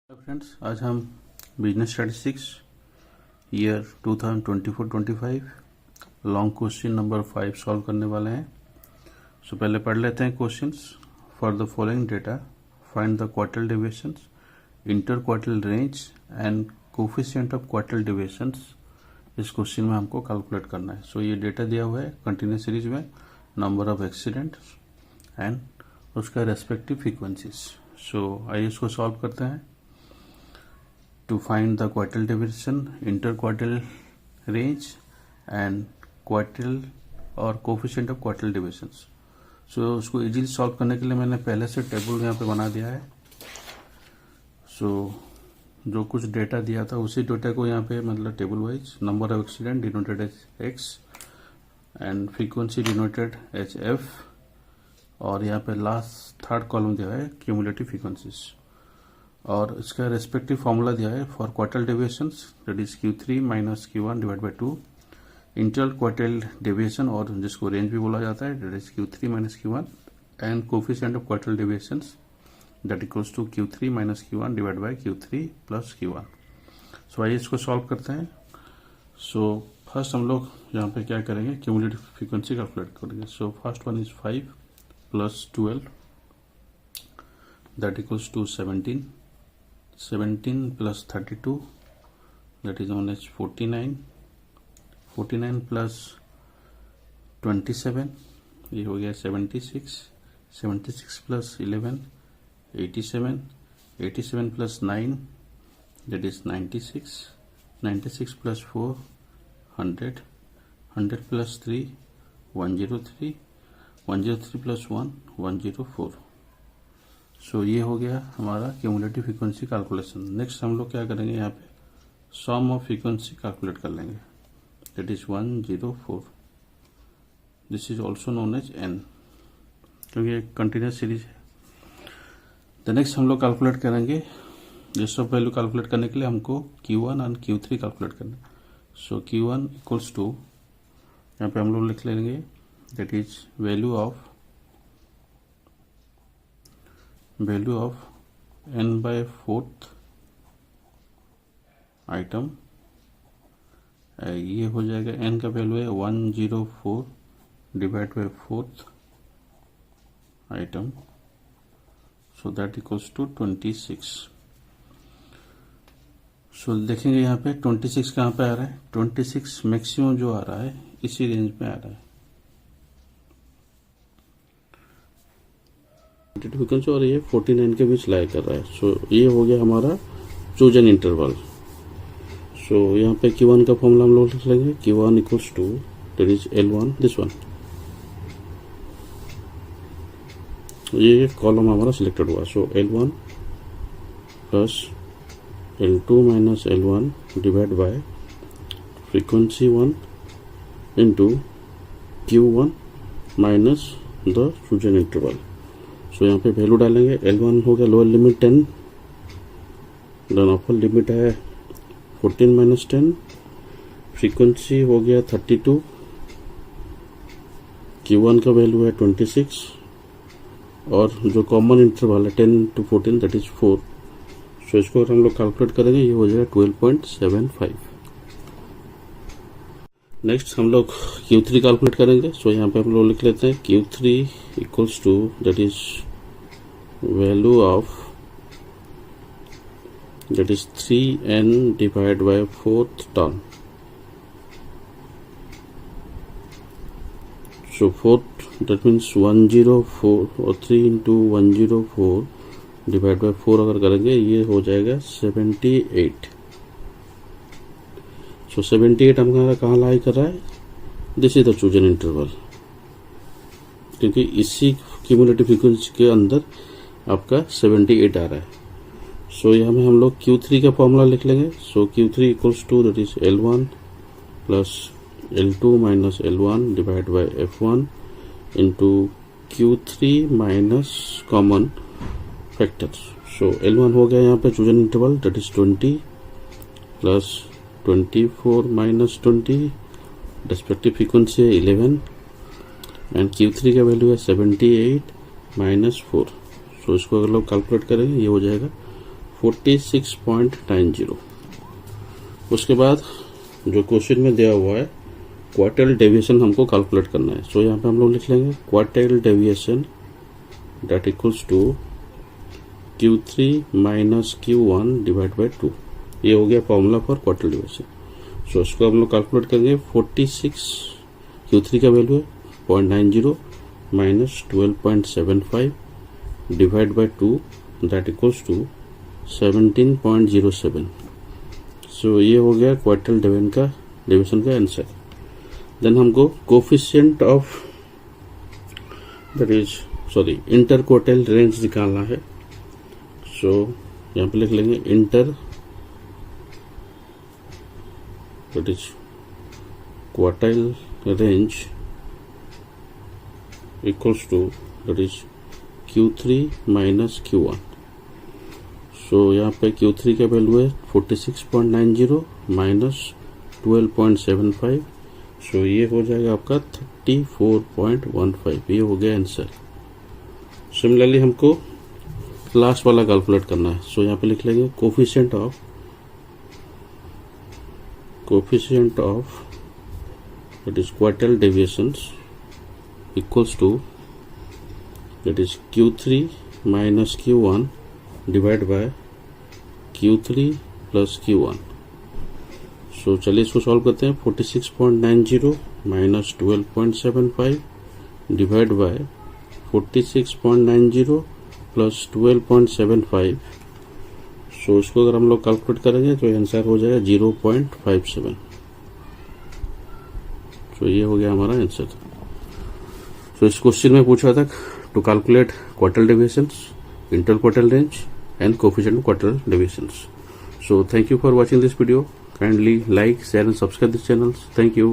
Hello friends, आज हम business statistics year 2024-25 long question number 5 solve करने वाले हैं। सो पहले पढ़ लेते हैं questions. For the following data find the quartile deviations, inter quartile range and coefficient of quartile deviations. इस क्वेश्चन में हमको कैलकुलेट करना है। सो ये डेटा दिया हुआ है कंटिन्यूस सीरीज में, नंबर ऑफ एक्सीडेंट्स एंड उसका रेस्पेक्टिव फ्रीक्वेंसीज। सो आइए इसको सॉल्व करते हैं। To find the quartile deviation, interquartile range and quartile और coefficient of quartile deviations। So उसको इजीली सॉल्व करने के लिए मैंने पहले से टेबल यहाँ पे बना दिया है। So जो कुछ डेटा दिया था उसी डेटा को यहाँ पे मतलब table wise number of accident denoted as x and frequency denoted as f, और यहाँ पे लास्ट थर्ड कॉलम दिया है क्यूमुलेटिव फ्रीक्वेंसीज, और इसका रेस्पेक्टिव फॉर्मूला दिया है for quartile deviations, that is Q3 minus Q1 divide by 2, inter quartile deviation और जिसको रेंज भी बोला जाता है, that is Q3 minus Q1 and coefficient of quartile deviations that equals to Q3 minus Q1 divide by Q3 plus Q1। So आइए इसको solve करते हैं। सो फर्स्ट हम लोग यहाँ पे क्या करेंगे, क्यूमुलेटिव फ्रीक्वेंसी कैलकुलेट करेंगे। So first one is 5 plus 12 that equals to 17 plus 32 that is known as 49 plus 27 ये हो गया 76 plus 11 87 plus 9 that is 96 plus 4 100 plus 3 103 plus 1 104। सो ये हो गया हमारा क्यूमुलेटिव फ्रीक्वेंसी कैलकुलेशन। नेक्स्ट हम लोग क्या करेंगे, यहाँ पे सम ऑफ फ्रीक्वेंसी कैलकुलेट कर लेंगे, that is 104। This is also known as n, क्योंकि एक कंटिन्यूस सीरीज है। द नेक्स्ट हम लोग कैलकुलेट करेंगे, ये सब वैल्यू कैलकुलेट करने के लिए हमको Q1 और Q3 कैलकुलेट करना है। सो Q1 इक्वल्स टू, यहाँ पे हम लोग लिख लेंगे that is value of n by fourth item, ये हो जाएगा n का वैल्यू है 104 divide by fourth item, so that equals to 26। So देखेंगे यहाँ पे 26 कहाँ पे आ रहा है, 26 मैक्सिमम जो आ रहा है इसी रेंज में आ रहा है फ्रीक्वेंसी, और ये 49 के बीच लाई कर रहा है। सो ये हो गया हमारा चूजन इंटरवल। सो यहाँ पे Q1 का फॉर्मूला हम लोग लिख लेंगे, Q1 equals to that is L1, this one, ये कॉलम हमारा सिलेक्टेड हुआ। So L1 plus L2 minus L1 divide by frequency 1 into Q1 minus the chosen interval. So यहाँ पे वैल्यू डालेंगे, L1 हो गया lower limit 10, then upper limit है 14 minus 10, frequency हो गया 32, Q1 का वैल्यू है 26, और जो कॉमन इंटरवल है 10 to 14 दैट इज 4। सो इसको हम लोग कैलकुलेट करेंगे, ये हो जाएगा 12.75। नेक्स्ट हम लोग Q3 कैलकुलेट करेंगे। सो यहाँ पे हम लोग लिख लेते हैं Q3 equals to that is value of that is 3n divide by fourth term. So fourth that means 104 और 3 इंटू 104 डिवाइड बाय 4 अगर करेंगे ये हो जाएगा 78। सो 78 हमारा कहाँ लाई कर रहा है, this is the chosen interval, क्योंकि इसी क्यूमुलेटिव फ्रीक्वेंसी के अंदर आपका 78 आ रहा है। सो यहाँ में हम लोग Q3 का फॉर्मूला लिख लेंगे। So Q3 equals to that is L1 plus L2 minus L1 divide by F1 into Q3 minus common factor. So L1 हो गया यहाँ पे chosen interval that is 20 plus 24 minus 20, respective frequency है 11, and Q3 का value है 78 minus 4। सो इसको अगर लोग कैलकुलेट करेंगे ये हो जाएगा 46.90। उसके बाद जो क्वेश्चन में दिया हुआ है क्वार्टाइल डेविएशन हमको कैलकुलेट करना है। सो यहाँ पे हम लोग लिख लेंगे quartile deviation that equals to Q3 minus Q1 divide by 2। ये हो गया formula for quartile deviation. So इसको हम लोग कैलकुलेट करेंगे। 46 Q3 का वैल्यू है 0.90 minus 12.75 divide by 2 that equals to 17.07। So ये हो गया क्वार्टाइल डेविएशन का आंसर। देन हमको coefficient of inter quartile range निकालना है। सो यहाँ पे लिख लेंगे inter that is quartile range equals to that is Q3 minus Q1। So यहाँ पे Q3 का वैल्यू है 46.90 माइनस 12.75। सो ये हो जाएगा आपका 34.15। ये हो गया आंसर। सिमिलरली हमको लास्ट वाला कैलकुलेट करना है। सो यहाँ पे लिख लेंगे coefficient of that is quartile deviations equals to that is Q3 minus Q1 divide by Q3 plus Q1। So चलिए इसको सॉल्व करते हैं। 46.90 minus 12.75 divide by 46.90 plus 12.75। So इसको अगर हम लोग कैलकुलेट करेंगे तो आंसर हो जाएगा 0.57। सो ये हो गया हमारा आंसर। सो इस क्वेश्चन में पूछा था to calculate quartile deviations, inter quartile range and coefficient of quartile deviations. So thank you for watching this video. Kindly like, share and subscribe this channel. Thank you.